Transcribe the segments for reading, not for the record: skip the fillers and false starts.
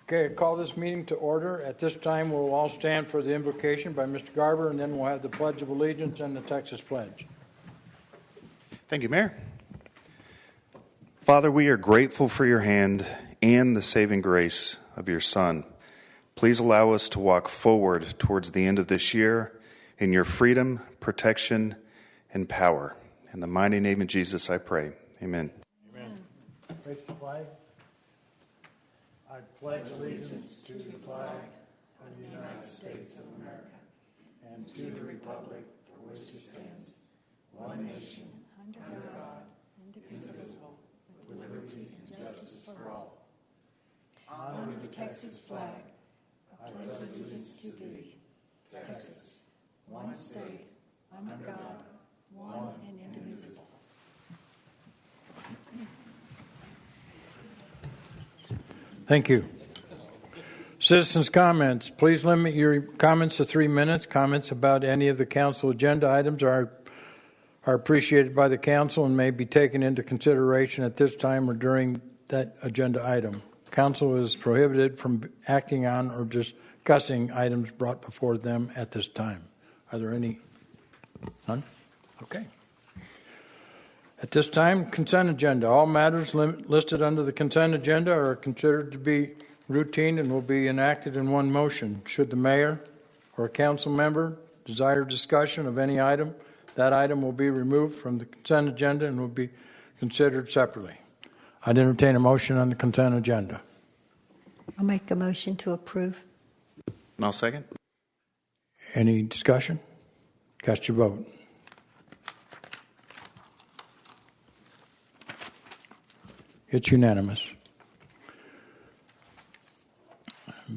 Okay, I call this meeting to order. At this time, we'll all stand for the invocation by Mr. Garber, and then we'll have the Pledge of Allegiance and the Texas Pledge. Thank you, Mayor. Father, we are grateful for your hand and the saving grace of your Son. Please allow us to walk forward towards the end of this year in your freedom, protection, and power. In the mighty name of Jesus, I pray. Amen. Amen. Raise the flag. I pledge allegiance to the flag of the United States of America and to the republic for which it stands, one nation, under God, indivisible, with liberty and justice for all. Under the Texas flag, I pledge allegiance to thee, Texas, one state, under God, one and indivisible. Thank you. Citizens' comments. Please limit your comments to 3 minutes. Comments about any of the council agenda items are appreciated by the council and may be taken into consideration at this time or during that agenda item. Council is prohibited from acting on or discussing items brought before them at this time. Are there any? None? Okay. At this time, consent agenda. All matters listed under the consent agenda are considered to be routine and will be enacted in one motion. Should the mayor or a council member desire discussion of any item, that item will be removed from the consent agenda and will be considered separately. I'd entertain a motion on the consent agenda. I'll make a motion to approve. And I'll second. Any discussion? Cast your vote. It's unanimous.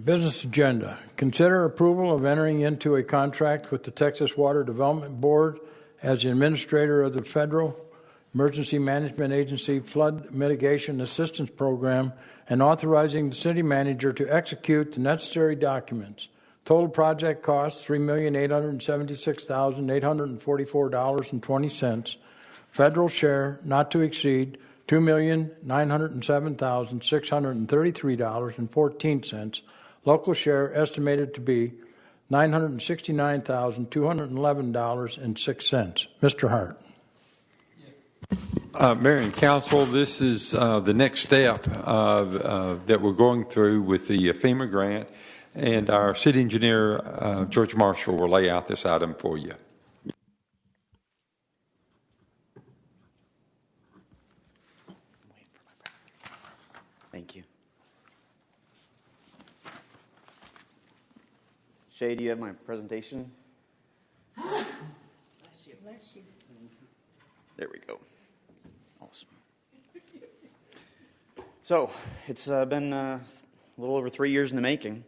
Business agenda. Consider approval of entering into a contract with the Texas Water Development Board as the administrator of the Federal Emergency Management Agency Flood Mitigation Assistance Program and authorizing the city manager to execute the necessary documents. Total project cost $3,876,844.20. Federal share not to exceed $2,907,633.14. Local share estimated to be $969,211.06. Mr. Hart. Mayor and Council, this is the next step that we're going through with the FEMA grant, and our city engineer, George Marshall, will lay out this item for you. Thank you. Shay, do you have my presentation? Bless you. Bless you. There we go. Awesome. So, it's been a little over 3 years in the making.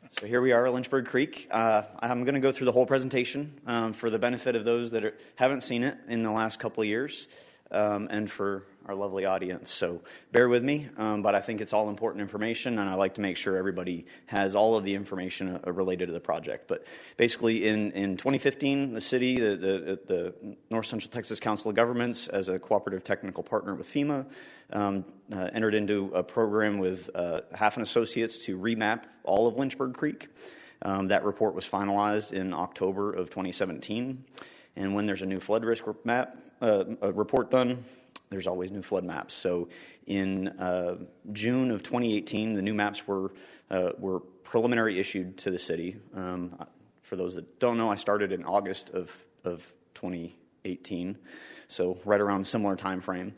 So here we are at Lynchburg Creek. I'm going to go through the whole presentation for the benefit of those that haven't seen it in the last couple of years and for our lovely audience. So bear with me, but I think it's all important information, and I like to make sure everybody has all of the information related to the project. But basically, in 2015, the city, the North Central Texas Council of Governments, as a cooperative technical partner with FEMA, entered into a program with Half Associates to remap all of Lynchburg Creek. That report was finalized in October of 2017, and when there's a new flood risk report done, there's always new flood maps. So in June of 2018, the new maps were preliminary issued to the city. For those that don't know, I started in August of 2018, so right around a similar time frame.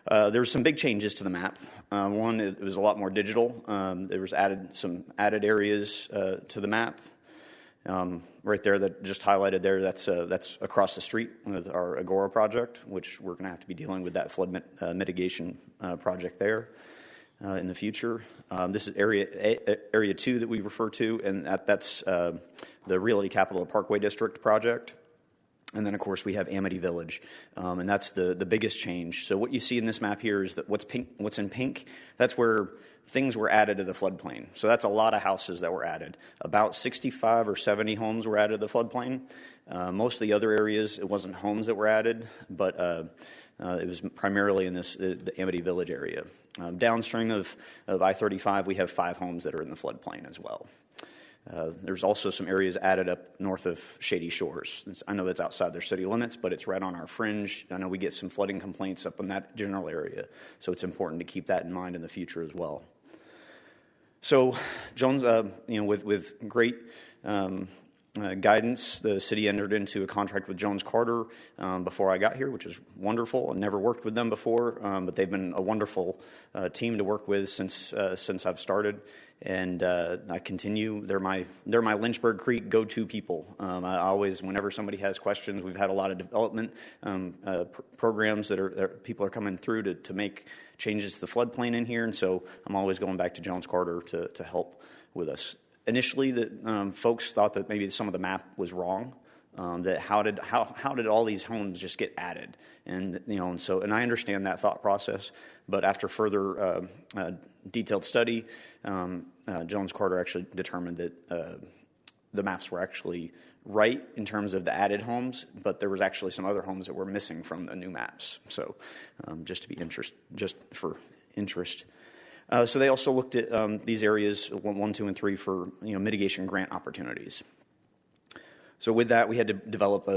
There were some big changes to the map. One, it was a lot more digital. There was some added areas to the map. Right there, that just highlighted there, that's across the street with our Agora project, which we're going to have to be dealing with that flood mitigation project there in the future. This is area 2 that we refer to, and that's the Realty Capital Parkway District project. And then, of course, we have Amity Village, and that's the biggest change. So what you see in this map here is that what's in pink, that's where things were added to the floodplain. So that's a lot of houses that were added. About 65 or 70 homes were added to the floodplain. Most of the other areas, it wasn't homes that were added, but it was primarily in the Amity Village area. Downstream of I-35, we have 5 homes that are in the floodplain as well. There's also some areas added up north of Shady Shores. I know that's outside their city limits, but it's right on our fringe. I know we get some flooding complaints up in that general area, so it's important to keep that in mind in the future as well. So, Jones, with great guidance, the city entered into a contract with Jones Carter before I got here, which is wonderful. I never worked with them before, but they've been a wonderful team to work with since I've started, and I continue. They're my Lynchburg Creek go-to people. I always, whenever somebody has questions, we've had a lot of development programs that people are coming through to make changes to the floodplain in here, and so I'm always going back to Jones Carter to help with us. Initially, that folks thought that maybe some of the map was wrong. That how did all these homes just get added? And I understand that thought process. But after further detailed study, Jones Carter actually determined that the maps were actually right in terms of the added homes, but there was actually some other homes that were missing from the new maps. So, just for interest. So they also looked at these areas 1, 2, and 3 for mitigation grant opportunities. So with that, we had to develop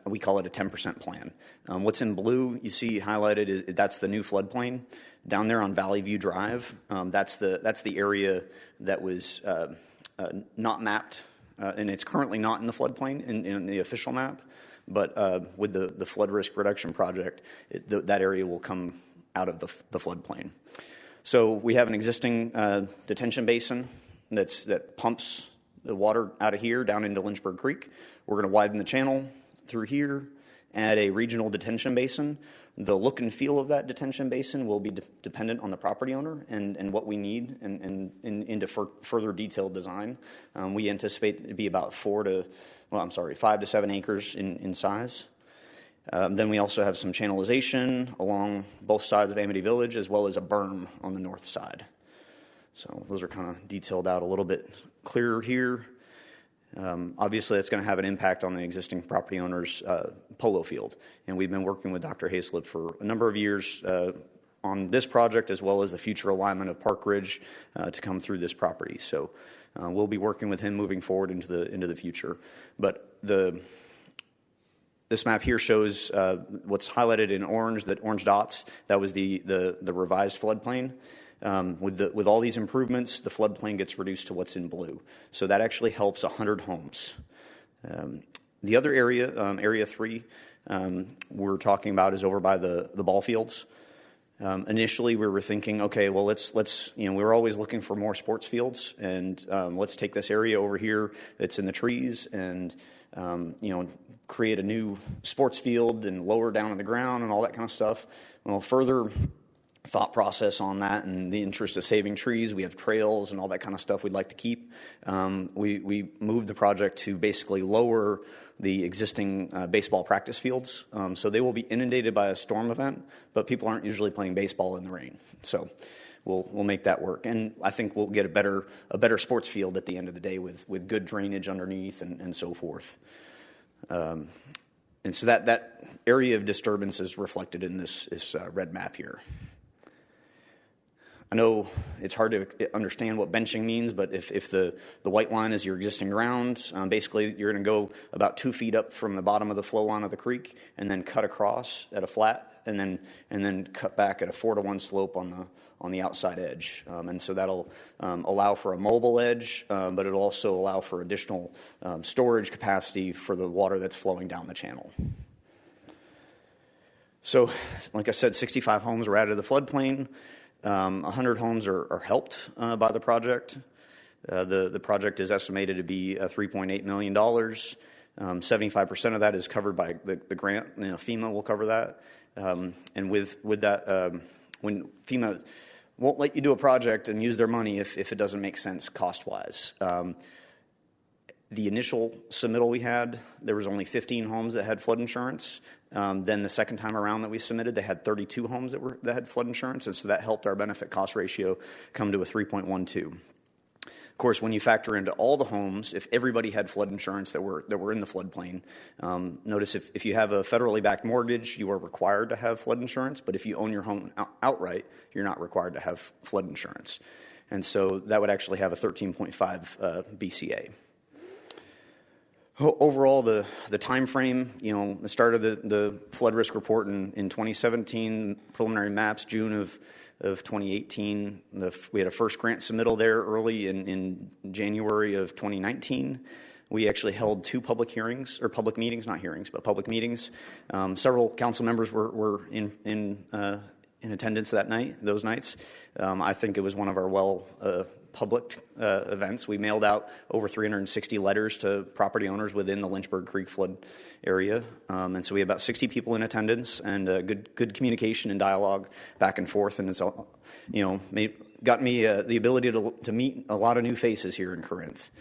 we call it a 10% plan. What's in blue you see highlighted that's the new floodplain down there on Valley View Drive. That's the area that was not mapped, and it's currently not in the floodplain in the official map. But with the flood risk reduction project, that area will come out of the floodplain. So we have an existing detention basin that pumps the water out of here down into Lynchburg Creek. We're going to widen the channel through here, add a regional detention basin. The look and feel of that detention basin will be dependent on the property owner and what we need and into further detailed design. We anticipate it to be about 5 to 7 acres in size. Then we also have some channelization along both sides of Amity Village, as well as a berm on the north side. So those are kind of detailed out a little bit clearer here. Obviously, that's going to have an impact on the existing property owner's polo field. And we've been working with Dr. Hayslip for a number of years on this project, as well as the future alignment of Park Ridge to come through this property. So we'll be working with him moving forward into the future. But this map here shows what's highlighted in orange, that orange dots. That was the revised floodplain. With all these improvements, the floodplain gets reduced to what's in blue. So that actually helps 100 homes. The other area, Area 3, we're talking about is over by the ball fields. Initially, we were thinking, okay, well, let's we were always looking for more sports fields, and let's take this area over here that's in the trees and create a new sports field and lower down on the ground and all that kind of stuff. Well, further thought process on that, and the interest of saving trees, we have trails and all that kind of stuff we'd like to keep. We moved the project to basically lower the existing baseball practice fields, so they will be inundated by a storm event, but people aren't usually playing baseball in the rain. So we'll make that work, and I think we'll get a better sports field at the end of the day with good drainage underneath and so forth. And so that area of disturbance is reflected in this red map here. I know it's hard to understand what benching means, but if the white line is your existing ground, basically you're going to go about 2 feet up from the bottom of the flow line of the creek, and then cut across at a flat, and then cut back at a 4-to-1 slope on the outside edge. And so that'll allow for a mobile edge, but it'll also allow for additional storage capacity for the water that's flowing down the channel. So, like I said, 65 homes were added to the floodplain. 100 homes are helped by the project. The project is estimated to be $3.8 million. 75% of that is covered by the grant. FEMA will cover that. And with that, when FEMA won't let you do a project and use their money if it doesn't make sense cost-wise. The initial submittal we had, there was only 15 homes that had flood insurance. Then the second time around that we submitted, they had 32 homes that had flood insurance, and so that helped our benefit cost ratio come to a 3.12. Of course, when you factor into all the homes, if everybody had flood insurance that were in the floodplain, notice if you have a federally backed mortgage, you are required to have flood insurance, but if you own your home outright, you're not required to have flood insurance. And so that would actually have a 13.5 BCA. Overall, the time frame, the start of the flood risk report in 2017, preliminary maps, June of 2018. We had a first grant submittal there early in January of 2019. We actually held 2 public hearings, or public meetings, not hearings, but public meetings. Several council members were in attendance those nights. I think it was one of our public events. We mailed out over 360 letters to property owners within the Lynchburg Creek flood area. And so we had about 60 people in attendance, and good communication and dialogue back and forth. And it's got me the ability to meet a lot of new faces here in Corinth.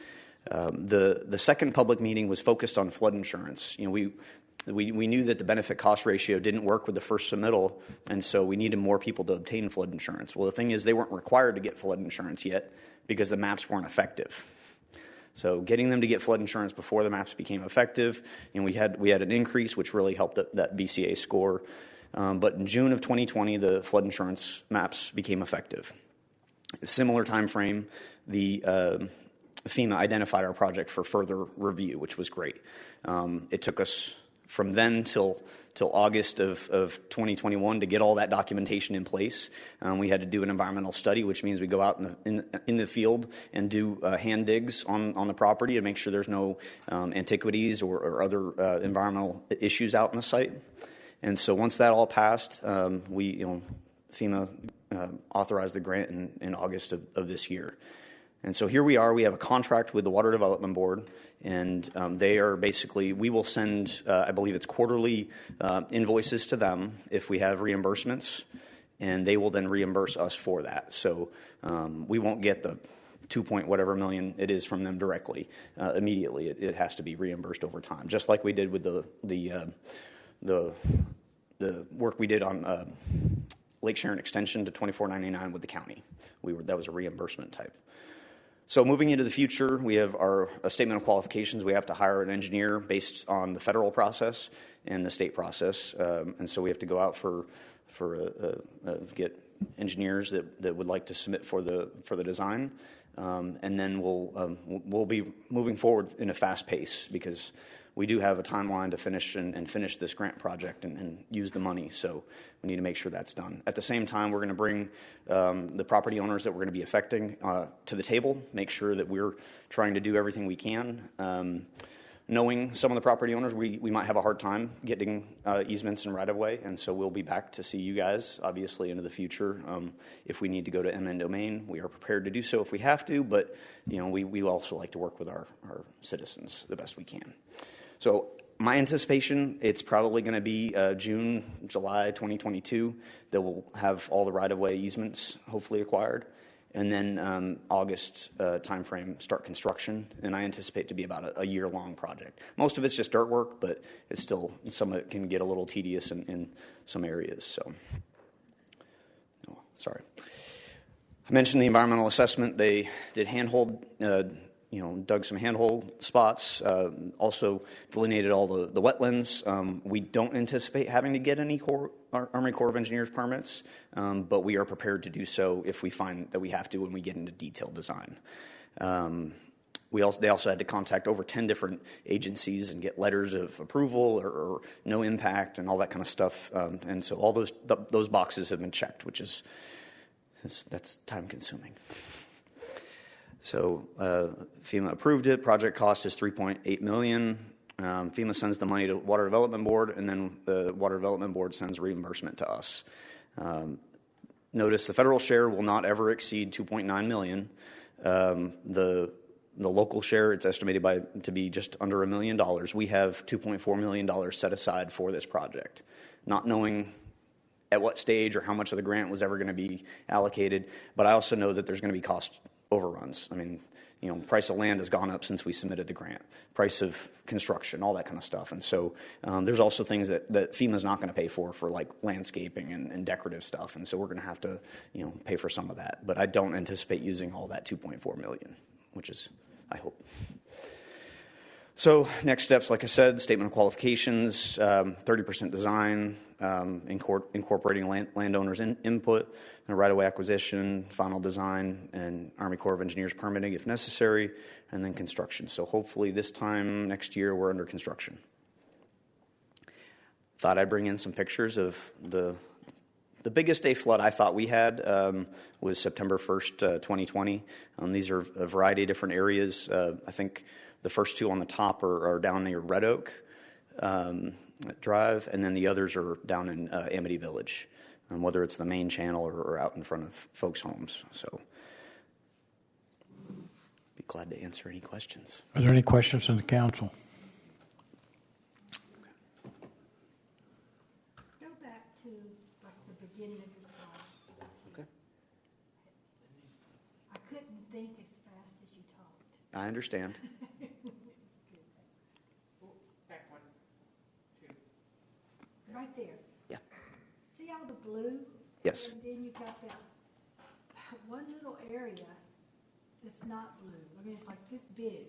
The second public meeting was focused on flood insurance. We knew that the benefit cost ratio didn't work with the first submittal, and so we needed more people to obtain flood insurance. Well, the thing is, they weren't required to get flood insurance yet because the maps weren't effective. So getting them to get flood insurance before the maps became effective, and we had an increase, which really helped that BCA score. But in June of 2020, the flood insurance maps became effective. A similar time frame, the FEMA identified our project for further review, which was great. It took us from then till August of 2021 to get all that documentation in place. We had to do an environmental study, which means we go out in the field and do hand digs on the property to make sure there's no antiquities or other environmental issues out on the site. And so once that all passed, FEMA authorized the grant in August of this year. And so here we are. We have a contract with the Water Development Board, and they are basically, we will send, I believe it's quarterly invoices to them if we have reimbursements, and they will then reimburse us for that. So we won't get the 2 million it is from them directly immediately. It has to be reimbursed over time, just like we did with the work we did on Lake Sharon Extension to 2499 with the county. That was a reimbursement type. So moving into the future, we have a statement of qualifications. We have to hire an engineer based on the federal process and the state process, and so we have to go out for get engineers that would like to submit for the design, and then we'll be moving forward in a fast pace because we do have a timeline to finish this grant project and use the money. So we need to make sure that's done. At the same time, we're going to bring the property owners that we're going to be affecting to the table, make sure that we're trying to do everything we can. Knowing some of the property owners, we might have a hard time getting easements and right-of-way, and so we'll be back to see you guys, obviously, into the future. If we need to go to eminent domain, we are prepared to do so if we have to, but we also like to work with our citizens the best we can. So my anticipation, it's probably going to be June, July 2022 that we'll have all the right-of-way easements hopefully acquired. And then August timeframe, start construction. And I anticipate to be about a year-long project. Most of it's just dirt work, but it's still, some of it can get a little tedious in some areas. So, sorry. I mentioned the environmental assessment. They did handhold dug some handhold spots, also delineated all the wetlands. We don't anticipate having to get any Army Corps of Engineers permits, but we are prepared to do so if we find that we have to when we get into detailed design. They also had to contact over 10 different agencies and get letters of approval or no impact and all that kind of stuff. And so all those boxes have been checked, which that's time consuming. So FEMA approved it. Project cost is $3.8 million. FEMA sends the money to Water Development Board, and then the Water Development Board sends reimbursement to us. Notice the federal share will not ever exceed $2.9 million. The local share, it's estimated to be just under $1 million. We have $2.4 million set aside for this project, not knowing at what stage or how much of the grant was ever going to be allocated. But I also know that there's going to be cost overruns. I mean, price of land has gone up since we submitted the grant, price of construction, all that kind of stuff. And so there's also things that FEMA's not going to pay for like landscaping and decorative stuff. And so we're going to have to, pay for some of that. But I don't anticipate using all that $2.4 million, which is, I hope. So next steps, like I said, statement of qualifications, 30% design, incorporating landowners' input, and right-of-way acquisition, final design, and Army Corps of Engineers permitting if necessary, and then construction. So hopefully this time next year we're under construction. Thought I'd bring in some pictures of the biggest day flood I thought we had was September 1st, 2020. These are a variety of different areas. I think the first two on the top are down near Red Oak Drive, and then the others are down in Amity Village, whether it's the main channel or out in front of folks' homes. So be glad to answer any questions. Are there any questions from the council? Go back to the beginning of your slides. Okay. I couldn't think as fast as you talked. I understand. Right there. Yeah. See all the blue? Yes. And then you've got that one little area that's not blue. I mean, it's like this big.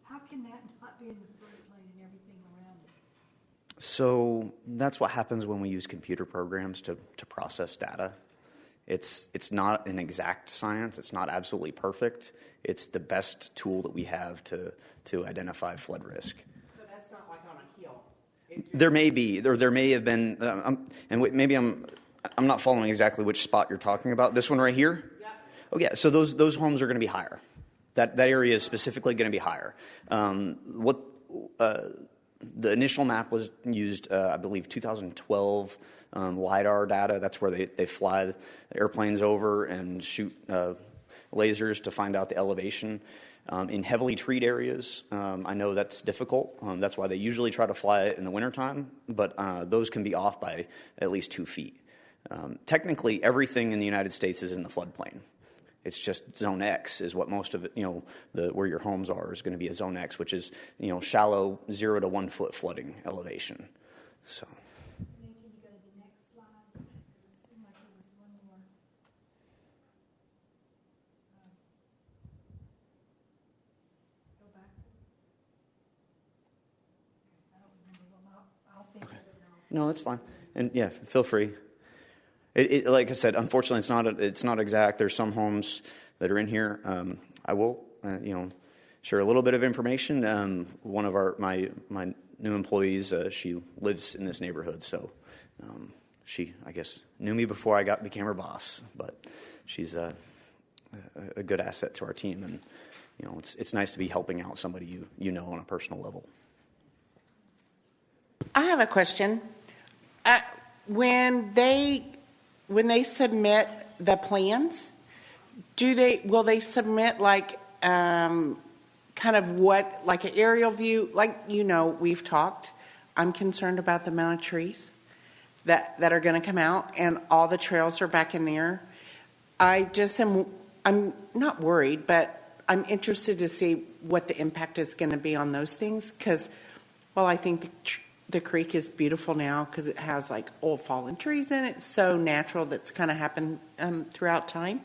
How can that not be in the floodplain and everything around it? So that's what happens when we use computer programs to process data. It's not an exact science. It's not absolutely perfect. It's the best tool that we have to identify flood risk. So that's not like on a hill. There may be, there may have been, maybe I'm not following exactly which spot you're talking about. This one right here? Yeah. Oh yeah. So those homes are going to be higher. That area is specifically going to be higher. The initial map was used, I believe, 2012 LiDAR data. That's where they fly the airplanes over and shoot lasers to find out the elevation. In heavily treed areas, I know that's difficult. That's why they usually try to fly it in the wintertime, but those can be off by at least 2 feet. Technically, everything in the United States is in the floodplain. It's just Zone X is what most of it, where your homes are is going to be a Zone X, which is, shallow 0 to 1 foot flooding elevation. So. Can you go to the next slide? It seemed like there was one more. Go back. I don't remember. Well, I'll think of it now. No, that's fine. And yeah, feel free. Like I said, unfortunately, it's not exact. There's some homes that are in here. I will, share a little bit of information. One of my new employees, she lives in this neighborhood, so she, I guess, knew me before I became her boss. But she's a good asset to our team, and it's nice to be helping out somebody you know on a personal level. I have a question. When they submit the plans, will they submit like kind of what, like an aerial view? Like, we've talked. I'm concerned about the amount of trees that are going to come out, and all the trails are back in there. I'm not worried, but I'm interested to see what the impact is going to be on those things, because, well, I think the creek is beautiful now because it has like old fallen trees in it. So natural, that's kind of happened throughout time.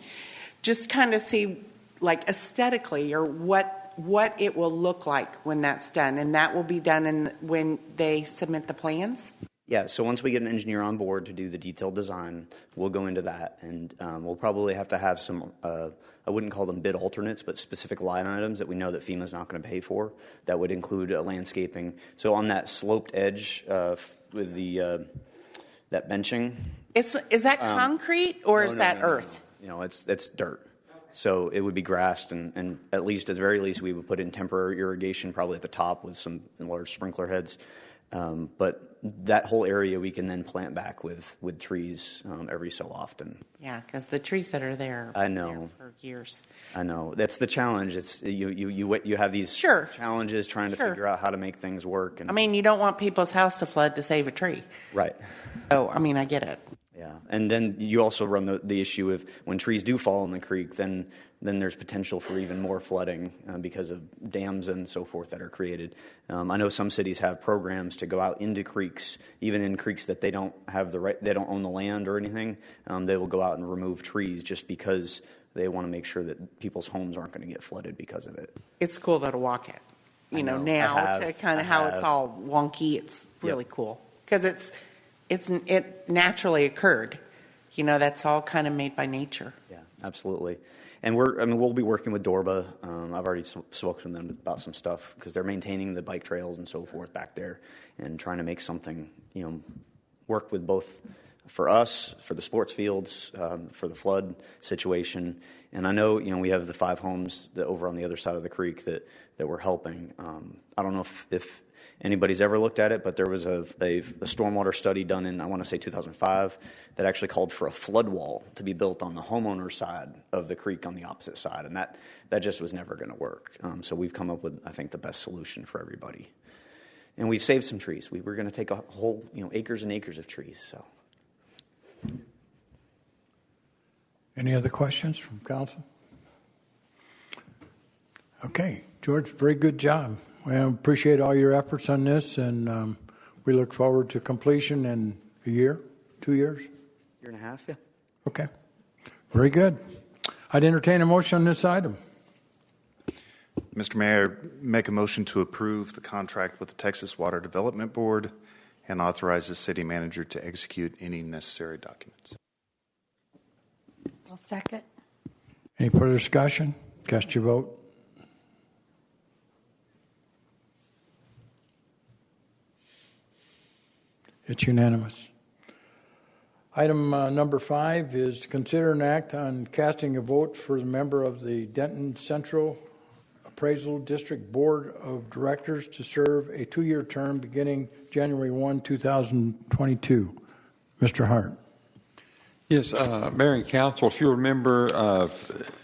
Just kind of see like aesthetically or what it will look like when that's done. And that will be done when they submit the plans. Yeah, so once we get an engineer on board to do the detailed design, we'll go into that, and we'll probably have to have some, I wouldn't call them bid alternates, but specific line items that we know that FEMA's not going to pay for. That would include landscaping. So on that sloped edge with that benching. Is that concrete or is that earth? No, it's dirt. So it would be grassed, and at least, at the very least, we would put in temporary irrigation, probably at the top with some large sprinkler heads. But that whole area we can then plant back with trees every so often. Yeah, because the trees that are there, I know, there for years. I know, that's the challenge. It's you have these challenges trying to figure out how to make things work. And I mean, you don't want people's house to flood to save a tree. Right. Oh, I mean, I get it. Yeah, and then you also run the issue of when trees do fall in the creek, then there's potential for even more flooding because of dams and so forth that are created. I know some cities have programs to go out into creeks, even in creeks that they don't have they don't own the land or anything. They will go out and remove trees just because they want to make sure that people's homes aren't going to get flooded because of it. It's cool though to walk it. I know. Now to kind of how it's have. all wonky, it's really cool because it naturally occurred. That's all kind of made by nature. Yeah, absolutely. And we'll be working with Dorba. I've already spoken to them about some stuff because they're maintaining the bike trails and so forth back there and trying to make something, work with both for us, for the sports fields, for the flood situation. And I know, we have the 5 homes that over on the other side of the creek that we're helping. I don't know if anybody's ever looked at it, but there was a stormwater study done in, I want to say 2005, that actually called for a flood wall to be built on the homeowner's side of the creek on the opposite side, and that just was never going to work. So we've come up with, I think, the best solution for everybody. And we've saved some trees. We're going to take a whole, acres and acres of trees. So. Any other questions from council? Okay, George, very good job. We appreciate all your efforts on this, and we look forward to completion in a year, 2 years? Year and a half, yeah. Okay, very good. I'd entertain a motion on this item. Mr. Mayor, make a motion to approve the contract with the Texas Water Development Board and authorize the city manager to execute any necessary documents. I'll second. Any further discussion? Cast your vote. It's unanimous. Item number 5 is to consider an act on casting a vote for the member of the Denton Central Appraisal District Board of Directors to serve a 2-year term beginning January 1, 2022. Mr. Hart. Yes, Mayor and Council, if you remember,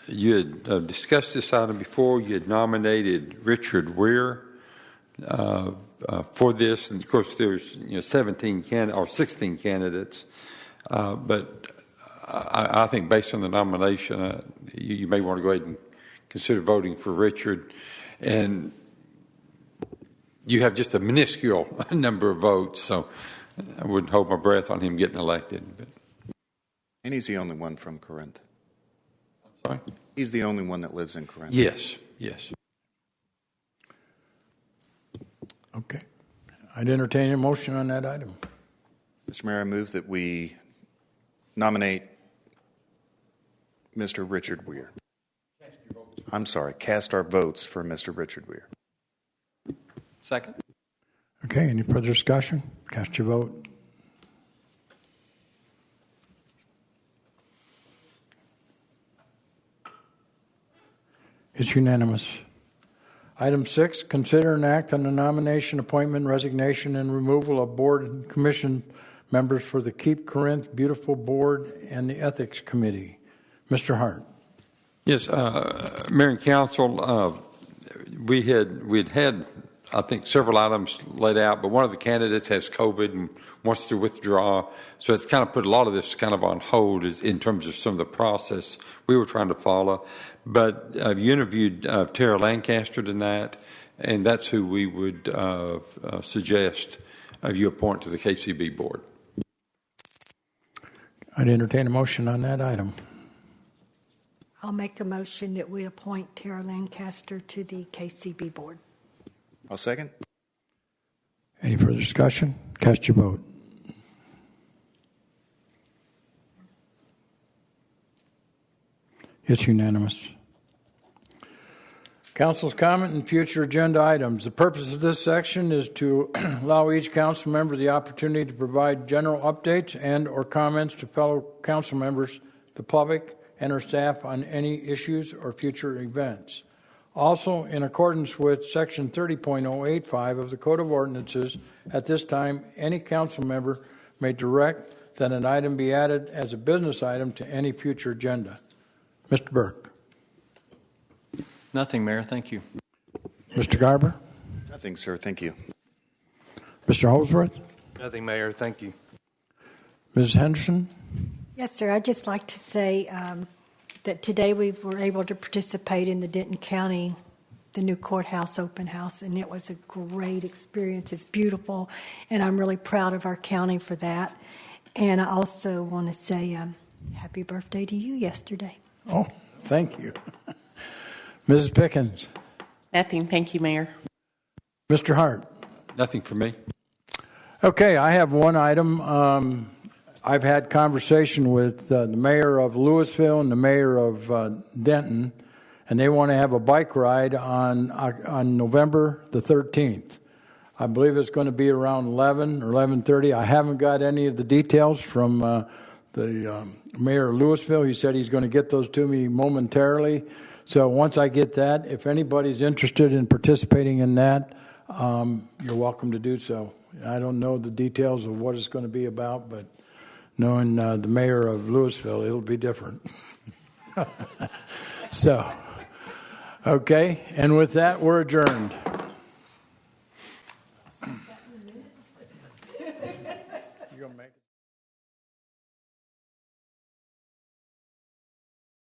you had discussed this item before. You had nominated Richard Weir for this, and of course there's 16 candidates. But I think based on the nomination, you may want to go ahead and consider voting for Richard. And you have just a minuscule number of votes, so I wouldn't hold my breath on him getting elected. But. And he's the only one from Corinth. Sorry? He's the only one that lives in Corinth. Yes. Okay. I'd entertain a motion on that item. Mr. Mayor, I move that we nominate Mr. Richard Weir. I'm sorry, cast our votes for Mr. Richard Weir. Second. Okay, any further discussion? Cast your vote. It's unanimous. Item 6, consider an act on the nomination, appointment, resignation, and removal of board and commission members for the Keep Corinth Beautiful Board and the Ethics Committee. Mr. Hart. Yes, Mayor and Council, we had, I think, several items laid out, but one of the candidates has COVID and wants to withdraw. So it's kind of put a lot of this kind of on hold in terms of some of the process we were trying to follow. But you interviewed Tara Lancaster tonight, and that's who we would suggest you appoint to the KCB board. I'd entertain a motion on that item. I'll make a motion that we appoint Tara Lancaster to the KCB board. I'll second. Any further discussion? Cast your vote. It's unanimous. Council's comment and future agenda items. The purpose of this section is to allow each council member the opportunity to provide general updates and or comments to fellow council members, the public, and our staff on any issues or future events. Also, in accordance with Section 30.085 of the Code of Ordinances, at this time, any council member may direct that an item be added as a business item to any future agenda. Mr. Burke. Nothing, Mayor. Thank you. Mr. Garber. Nothing, sir. Thank you. Mr. Holsworth. Nothing, Mayor. Thank you. Ms. Henderson? Yes, sir. I'd just like to say that today we were able to participate in the Denton County, the new courthouse open house, and it was a great experience. It's beautiful, and I'm really proud of our county for that. And I also want to say happy birthday to you yesterday. Oh, thank you. Mrs. Pickens? Nothing. Thank you, Mayor. Mr. Hart? Nothing for me. Okay, I have one item. I've had conversation with the mayor of Louisville and the mayor of Denton, and they want to have a bike ride on November the 13th. I believe it's going to be around 11 or 11:30. I haven't got any of the details from the mayor of Louisville. He said he's going to get those to me momentarily. So once I get that, if anybody's interested in participating in that, you're welcome to do so. I don't know the details of what it's going to be about, but knowing the mayor of Louisville, it'll be different. So, okay, and with that, we're adjourned.